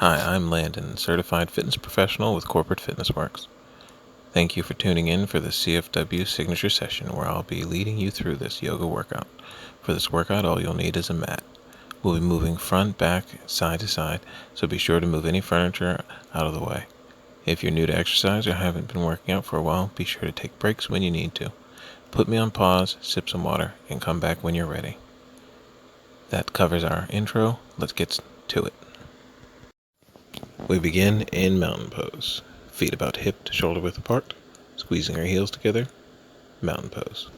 Hi, I'm Landon, certified fitness professional with Corporate Fitness Works. Thank you for tuning in for the CFW signature session where I'll be leading you through this yoga workout. For this workout, all you'll need is a mat. We'll be moving front, back, side to side, so be sure to move any furniture out of the way. If you're new to exercise or haven't been working out for a while, be sure to take breaks when you need to. Put me on pause, sip some water, and come back when you're ready. That covers our intro. Let's get to it. We begin in mountain pose. Feet about hip to shoulder width apart, squeezing our heels together. Mountain pose.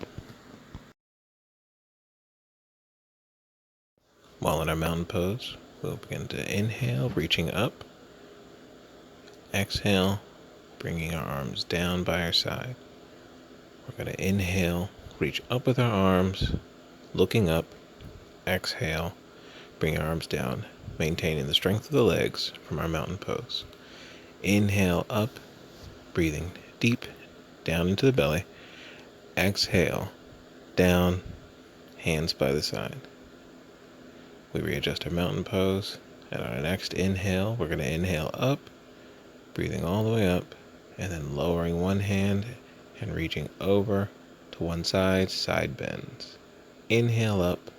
While in our mountain pose, we'll begin to inhale, reaching up. Exhale, bringing our arms down by our side. We're going to inhale, reach up with our arms, looking up. Exhale, bring our arms down, maintaining the strength of the legs from our mountain pose. Inhale up, breathing deep down into the belly. Exhale, down, hands by the side. We readjust our mountain pose. At our next inhale, we're going to inhale up, breathing all the way up, and then lowering one hand and reaching over to one side, side bends. Inhale up,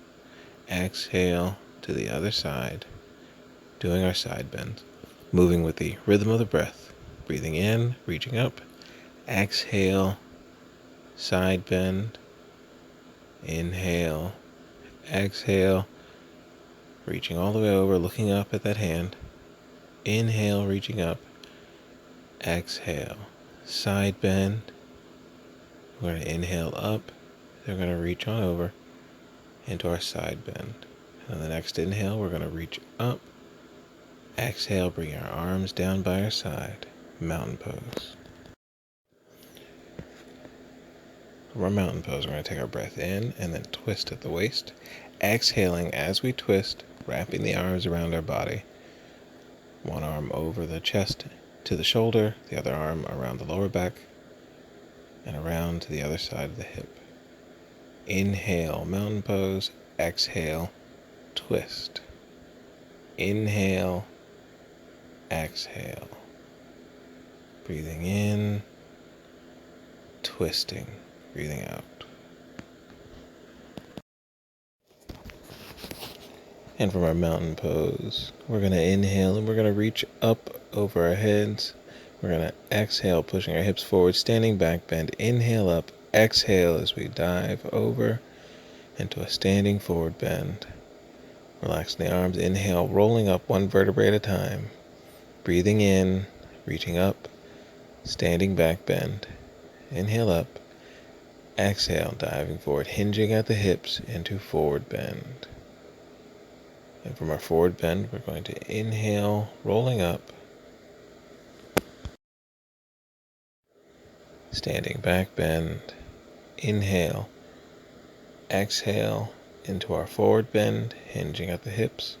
exhale to the other side, doing our side bends, moving with the rhythm of the breath. Breathing in, reaching up, exhale, side bend, inhale, exhale, reaching all the way over, looking up at that hand. Inhale, reaching up, exhale, side bend. We're going to inhale up, then we're going to reach on over into our side bend. And on the next inhale, we're going to reach up, exhale, bring our arms down by our side, mountain pose. From our mountain pose, we're going to take our breath in and then twist at the waist, exhaling as we twist, wrapping the arms around our body. One arm over the chest to the shoulder, the other arm around the lower back, and around to the other side of the hip. Inhale, mountain pose. Exhale, twist. Inhale, exhale. Breathing in, twisting, breathing out. And from our mountain pose, we're going to inhale and we're going to reach up over our heads. We're going to exhale, pushing our hips forward, standing back bend. Inhale up, exhale as we dive over into a standing forward bend. Relaxing the arms, inhale, rolling up one vertebrae at a time. Breathing in, reaching up, standing back bend. Inhale up, exhale, diving forward, hinging at the hips into forward bend. And from our forward bend, we're going to inhale, rolling up, standing back bend, inhale, exhale into our forward bend, hinging at the hips,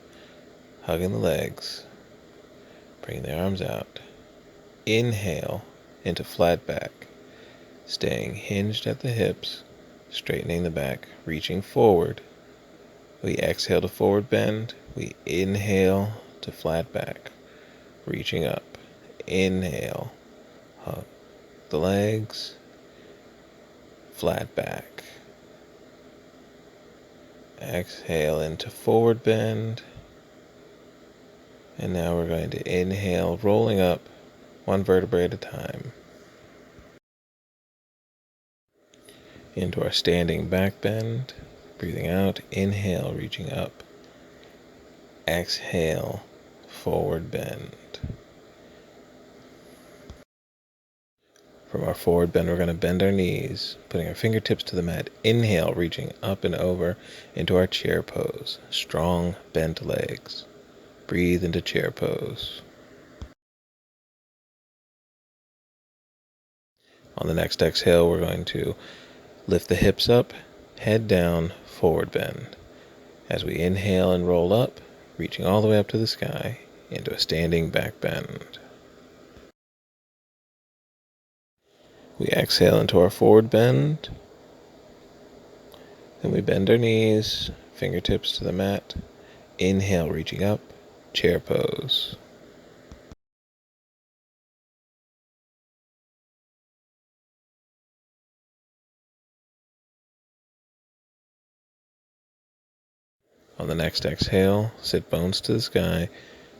hugging the legs, bring the arms out, inhale into flat back, staying hinged at the hips, straightening the back, reaching forward. We exhale to forward bend, we inhale to flat back, reaching up, inhale, hug the legs, flat back. Exhale into forward bend. And now we're going to inhale, rolling up one vertebrae at a time. Into our standing back bend. Breathing out, inhale, reaching up. Exhale, forward bend. From our forward bend, we're going to bend our knees, putting our fingertips to the mat. Inhale, reaching up and over into our chair pose. Strong, bent legs. Breathe into chair pose. On the next exhale, we're going to lift the hips up, head down, forward bend. As we inhale and roll up, reaching all the way up to the sky into a standing back bend. We exhale into our forward bend. Then we bend our knees, fingertips to the mat. Inhale, reaching up, chair pose. On the next exhale, sit bones to the sky,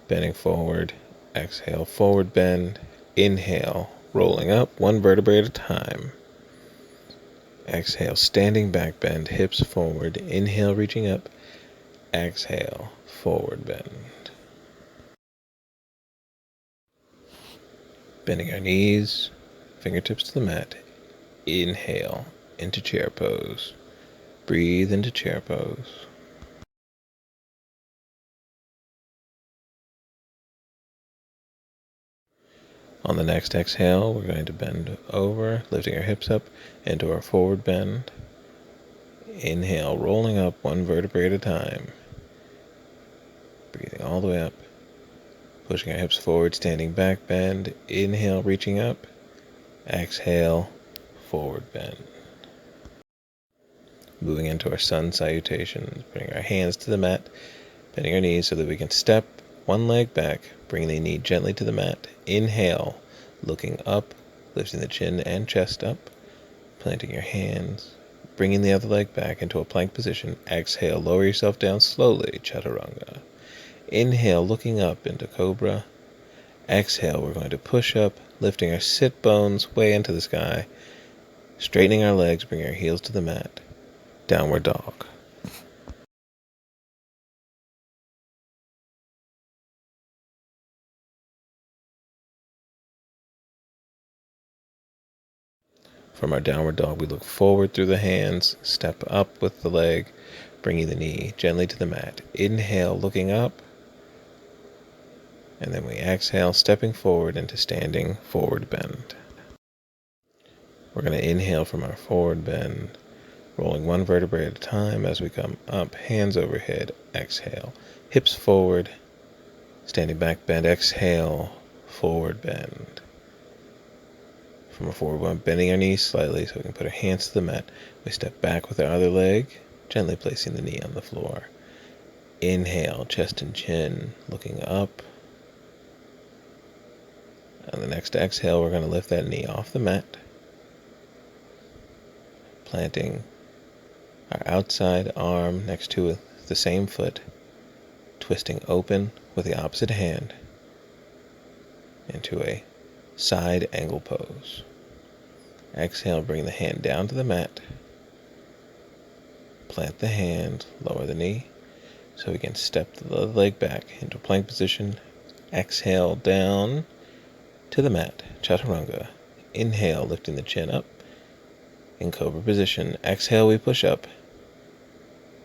bending forward. Exhale, forward bend. Inhale, rolling up, one vertebrae at a time. Exhale, standing back bend, hips forward. Inhale, reaching up. Exhale, forward bend. Bending our knees, fingertips to the mat. Inhale into chair pose. Breathe into chair pose. On the next exhale, we're going to bend over, lifting our hips up into our forward bend. Inhale, rolling up one vertebrae at a time. Breathing all the way up. Pushing our hips forward, standing back bend. Inhale, reaching up. Exhale, forward bend. Moving into our sun salutation, putting our hands to the mat, bending our knees so that we can step one leg back, bringing the knee gently to the mat. Inhale, looking up, lifting the chin and chest up, planting your hands, bringing the other leg back into a plank position. Exhale, lower yourself down slowly, chaturanga. Inhale, looking up into cobra. Exhale, we're going to push up, lifting our sit bones way into the sky, straightening our legs, bringing our heels to the mat. Downward dog. From our downward dog, we look forward through the hands, step up with the leg, bringing the knee gently to the mat. Inhale, looking up, and then we exhale, stepping forward into standing forward bend. We're going to inhale from our forward bend, rolling one vertebrae at a time as we come up, hands overhead. Exhale, hips forward, standing back bend. Exhale, forward bend. From a forward bend, bending our knees slightly so we can put our hands to the mat. We step back with our other leg, gently placing the knee on the floor. Inhale, chest and chin, looking up. On the next exhale, we're going to lift that knee off the mat, planting our outside arm next to the same foot, twisting open with the opposite hand into a side angle pose. Exhale, bring the hand down to the mat, plant the hand, lower the knee, so we can step the leg back into plank position. Exhale, down to the mat, chaturanga. Inhale, lifting the chin up in cobra position. Exhale, we push up.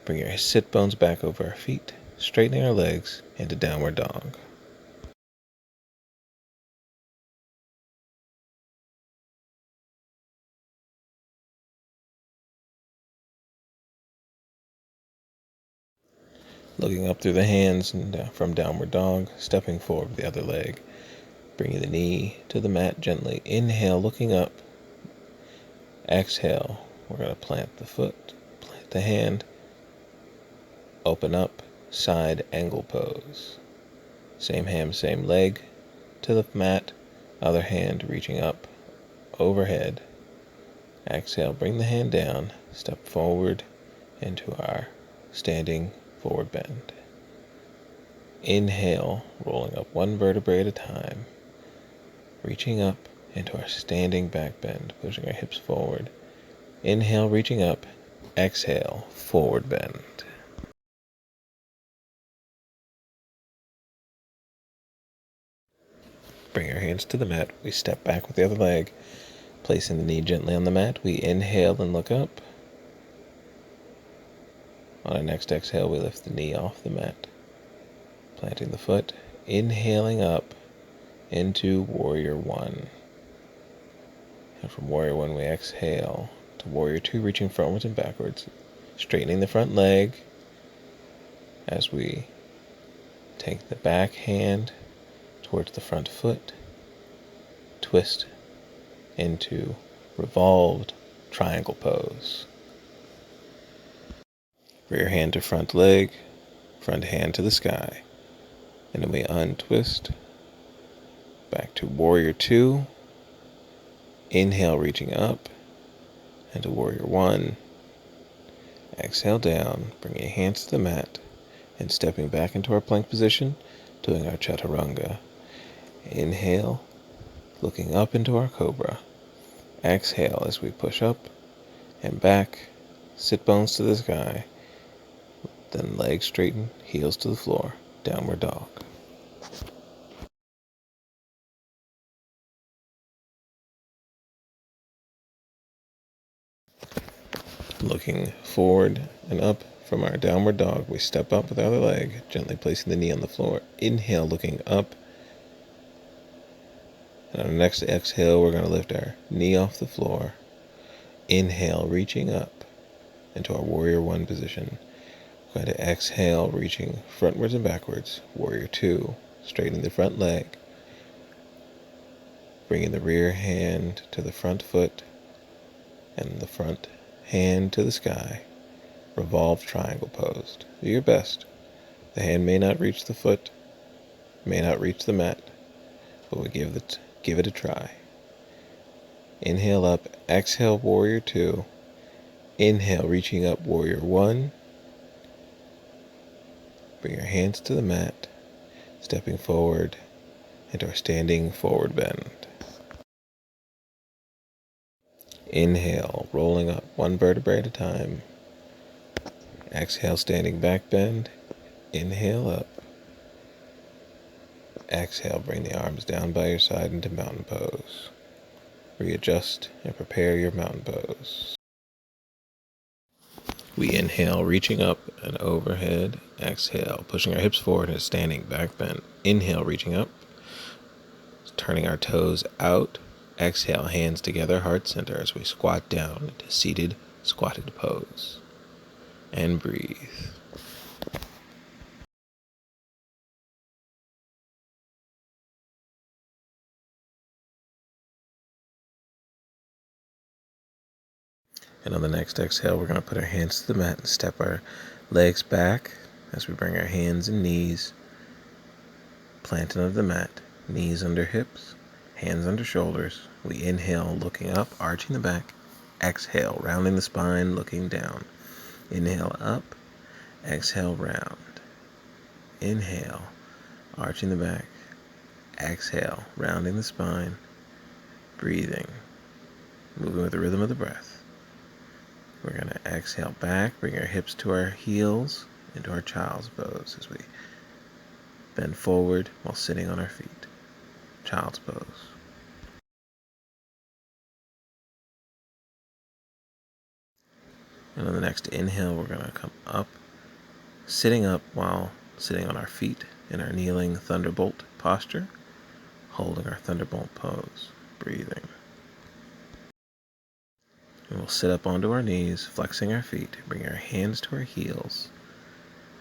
Bring your sit bones back over our feet, straightening our legs into downward dog. Looking up through the hands and from downward dog, stepping forward with the other leg, bringing the knee to the mat gently. Inhale, looking up. Exhale, we're going to plant the foot, plant the hand, open up, side angle pose. Same hand, same leg to the mat, other hand reaching up, overhead. Exhale, bring the hand down, step forward into our standing forward bend. Inhale, rolling up one vertebrae at a time, reaching up into our standing back bend, pushing our hips forward. Inhale, reaching up. Exhale, forward bend. Bring our hands to the mat. We step back with the other leg, placing the knee gently on the mat. We inhale and look up. On our next exhale, we lift the knee off the mat, planting the foot, inhaling up into Warrior One. And from Warrior One, we exhale to Warrior Two, reaching frontwards and backwards, straightening the front leg as we take the back hand towards the front foot, twist into revolved triangle pose. Rear hand to front leg, front hand to the sky. And then we untwist, back to Warrior Two. Inhale, reaching up, and to Warrior One. Exhale down, bring your hands to the mat, and stepping back into our plank position, doing our chaturanga. Inhale, looking up into our cobra. Exhale as we push up and back, sit bones to the sky, then legs straighten, heels to the floor, downward dog. Looking forward and up from our downward dog, we step up with our other leg, gently placing the knee on the floor. Inhale, looking up. And on our next exhale, we're going to lift our knee off the floor. Inhale, reaching up into our warrior one position. We're going to exhale, reaching frontwards and backwards. Warrior two, straightening the front leg. Bringing the rear hand to the front foot and the front hand to the sky. Revolved triangle pose. Do your best. The hand may not reach the foot, may not reach the mat, but we give it a try. Inhale up, exhale warrior two. Inhale, reaching up warrior one. Bring your hands to the mat, stepping forward into our standing forward bend. Inhale, rolling up one vertebrae at a time. Exhale, standing back bend. Inhale up. Exhale, bring the arms down by your side into mountain pose. Readjust and prepare your mountain pose. We inhale, reaching up and overhead. Exhale, pushing our hips forward in a standing back bend. Inhale, reaching up. Turning our toes out. Exhale, hands together, heart center as we squat down into seated, squatted pose. And breathe. And on the next exhale, we're going to put our hands to the mat and step our legs back as we bring our hands and knees planted under the mat. Knees under hips, hands under shoulders. We inhale, looking up, arching the back. Exhale, rounding the spine, looking down. Inhale up, exhale round. Inhale, arching the back. Exhale, rounding the spine, breathing, moving with the rhythm of the breath. We're going to exhale back, bring our hips to our heels into our child's pose as we bend forward while sitting on our feet. Child's pose. And on the next inhale, we're going to come up, sitting up while sitting on our feet in our kneeling thunderbolt posture, holding our thunderbolt pose, breathing. And we'll sit up onto our knees, flexing our feet, bring our hands to our heels.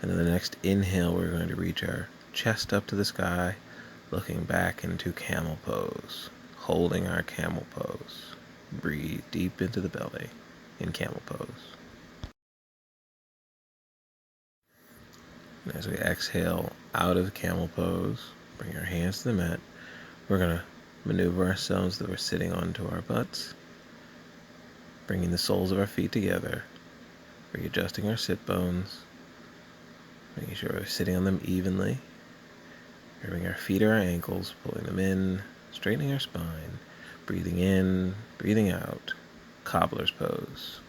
And in the next inhale, we're going to reach our chest up to the sky, looking back into camel pose, holding our camel pose. Breathe deep into the belly in camel pose. And as we exhale out of camel pose, bring our hands to the mat. We're going to maneuver ourselves so that we're sitting onto our butts, bringing the soles of our feet together, readjusting our sit bones, making sure we're sitting on them evenly, grabbing our feet or our ankles, pulling them in, straightening our spine, breathing in, breathing out, cobbler's pose.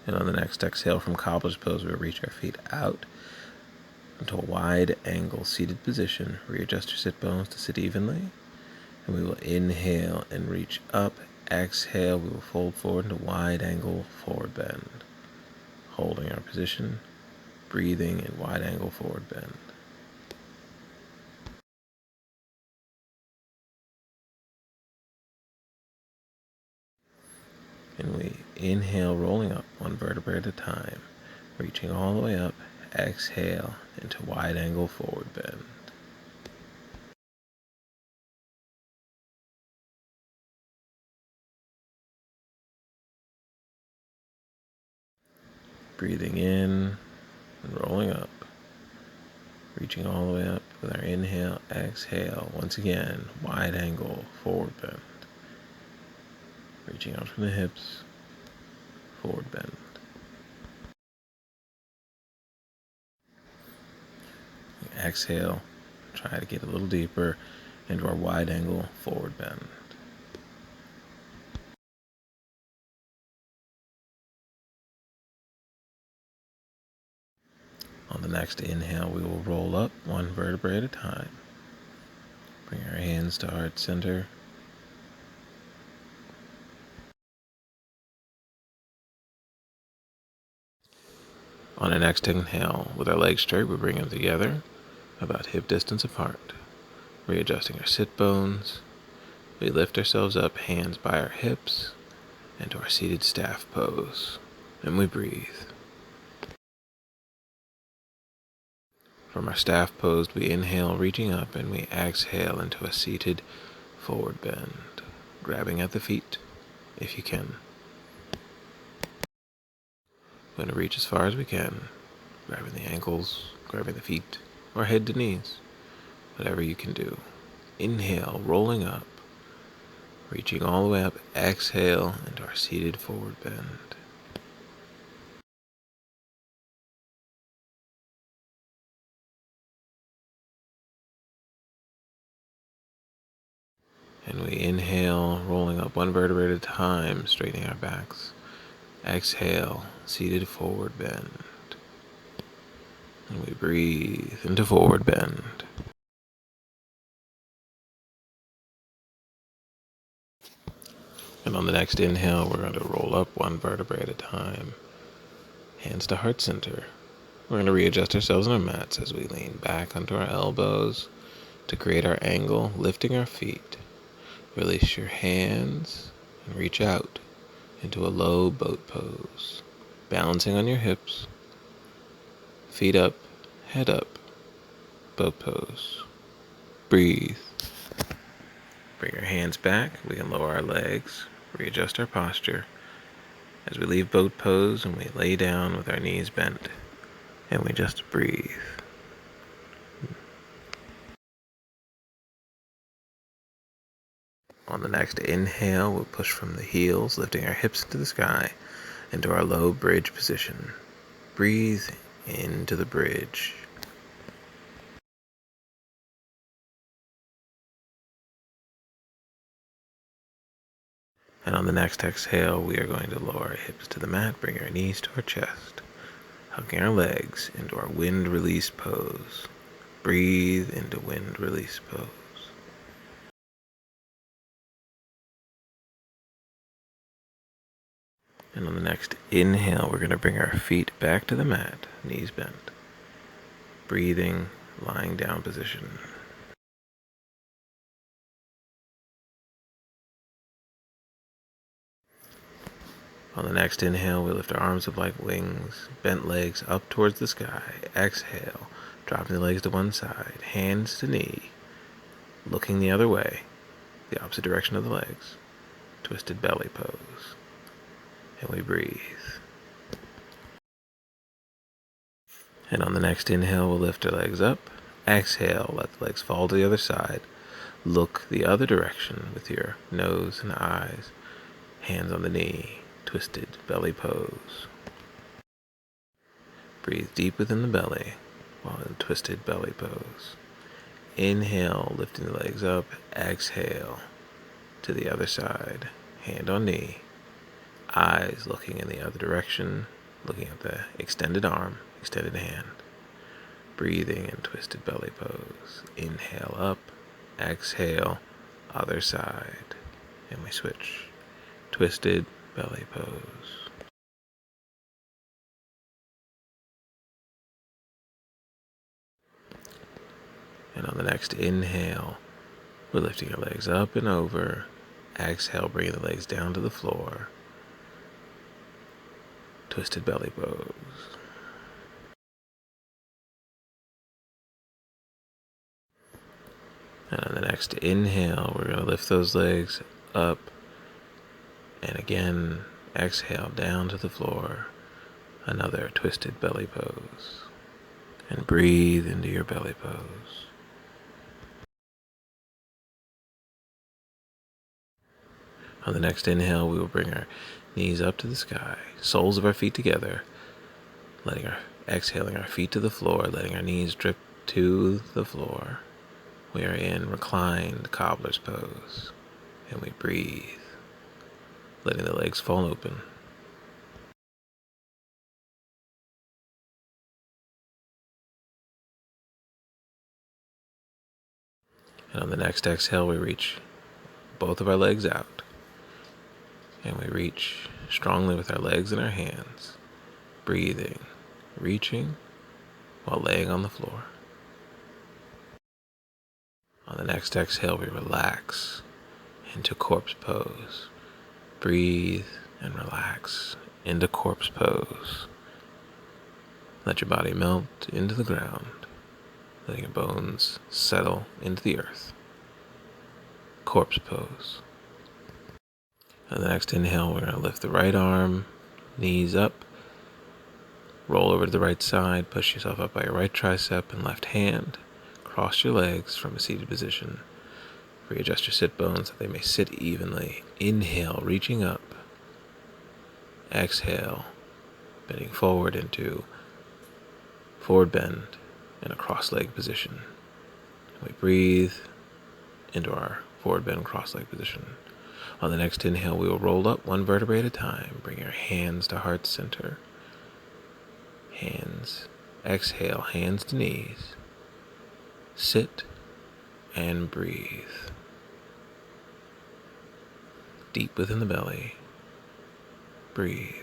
And on the next exhale from cobbler's pose, we'll reach our feet out into a wide angle seated position. Readjust your sit bones to sit evenly. And we will inhale and reach up. Exhale, we will fold forward into wide angle forward bend. Holding our position, breathing in wide angle forward bend. And we inhale, rolling up one vertebrae at a time, reaching all the way up. Exhale into wide angle forward bend. Breathing in and rolling up. Reaching all the way up with our inhale, exhale. Once again, wide angle, forward bend. Reaching out from the hips, forward bend. Exhale, try to get a little deeper into our wide angle, forward bend. On the next inhale, we will roll up one vertebrae at a time. Bring our hands to heart center. On our next inhale, with our legs straight, we bring them together, about hip distance apart. Readjusting our sit bones, we lift ourselves up, hands by our hips, into our seated staff pose, and we breathe. From our staff pose, we inhale, reaching up, and we exhale into a seated forward bend, grabbing at the feet, if you can. We're going to reach as far as we can, grabbing the ankles, grabbing the feet, or head to knees, whatever you can do. Inhale, rolling up, reaching all the way up, exhale into our seated forward bend. And we inhale, rolling up one vertebrae at a time, straightening our backs. Exhale, seated forward bend. And we breathe into forward bend. And on the next inhale, we're going to roll up one vertebrae at a time. Hands to heart center. We're going to readjust ourselves on our mats as we lean back onto our elbows to create our angle, lifting our feet. Release your hands and reach out into a low boat pose, balancing on your hips, feet up, head up, boat pose. Breathe. Bring our hands back. We can lower our legs, readjust our posture as we leave boat pose and we lay down with our knees bent and we just breathe. On the next inhale, we'll push from the heels, lifting our hips into the sky, into our low bridge position. Breathe into the bridge. And on the next exhale, we are going to lower our hips to the mat, bring our knees to our chest, hugging our legs into our wind release pose. Breathe into wind release pose. And on the next inhale, we're going to bring our feet back to the mat, knees bent. Breathing, lying down position. On the next inhale, we lift our arms up like wings, bent legs up towards the sky. Exhale, dropping the legs to one side, hands to knee, looking the other way, the opposite direction of the legs. Twisted belly pose. And we breathe. And on the next inhale, we'll lift our legs up. Exhale, let the legs fall to the other side. Look the other direction with your nose and eyes. Hands on the knee. Twisted belly pose. Breathe deep within the belly while in twisted belly pose. Inhale, lifting the legs up. Exhale to the other side. Hand on knee. Eyes looking in the other direction, looking at the extended arm, extended hand. Breathing in twisted belly pose. Inhale up, exhale, other side. And we switch. Twisted belly pose. And on the next inhale, we're lifting our legs up and over. Exhale, bringing the legs down to the floor. Twisted belly pose. And on the next inhale, we're going to lift those legs up. And again, exhale down to the floor. Another twisted belly pose. And breathe into your belly pose. On the next inhale, we will bring our knees up to the sky, soles of our feet together, exhaling our feet to the floor, letting our knees drip to the floor. We are in reclined cobbler's pose, and we breathe, letting the legs fall open. And on the next exhale, we reach both of our legs out, and we reach strongly with our legs and our hands, breathing, reaching while laying on the floor. On the next exhale, we relax into corpse pose. Breathe and relax into corpse pose. Let your body melt into the ground, letting your bones settle into the earth. Corpse pose. On the next inhale, we're going to lift the right arm, knees up, roll over to the right side, push yourself up by your right tricep and left hand. Cross your legs from a seated position. Readjust your sit bones so they may sit evenly. Inhale, reaching up. Exhale, bending forward into forward bend in a cross-leg position. We breathe into our forward bend cross-leg position. On the next inhale, we will roll up one vertebrae at a time. Bring your hands to heart center. Hands. Exhale, hands to knees. Sit and breathe. Deep within the belly. Breathe.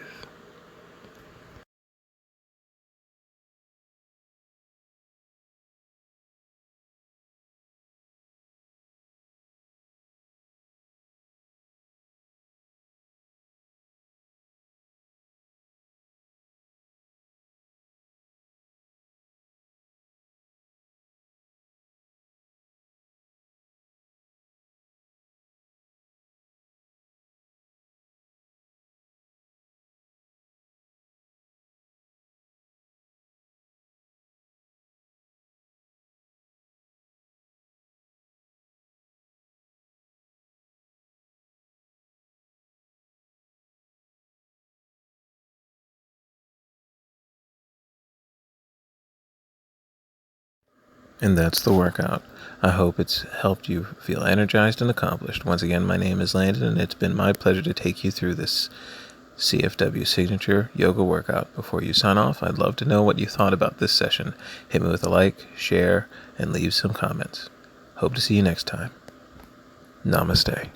And that's the workout. I hope it's helped you feel energized and accomplished. Once again, my name is Landon, and it's been my pleasure to take you through this CFW signature yoga workout. Before you sign off, I'd love to know what you thought about this session. Hit me with a like, share, and leave some comments. Hope to see you next time. Namaste.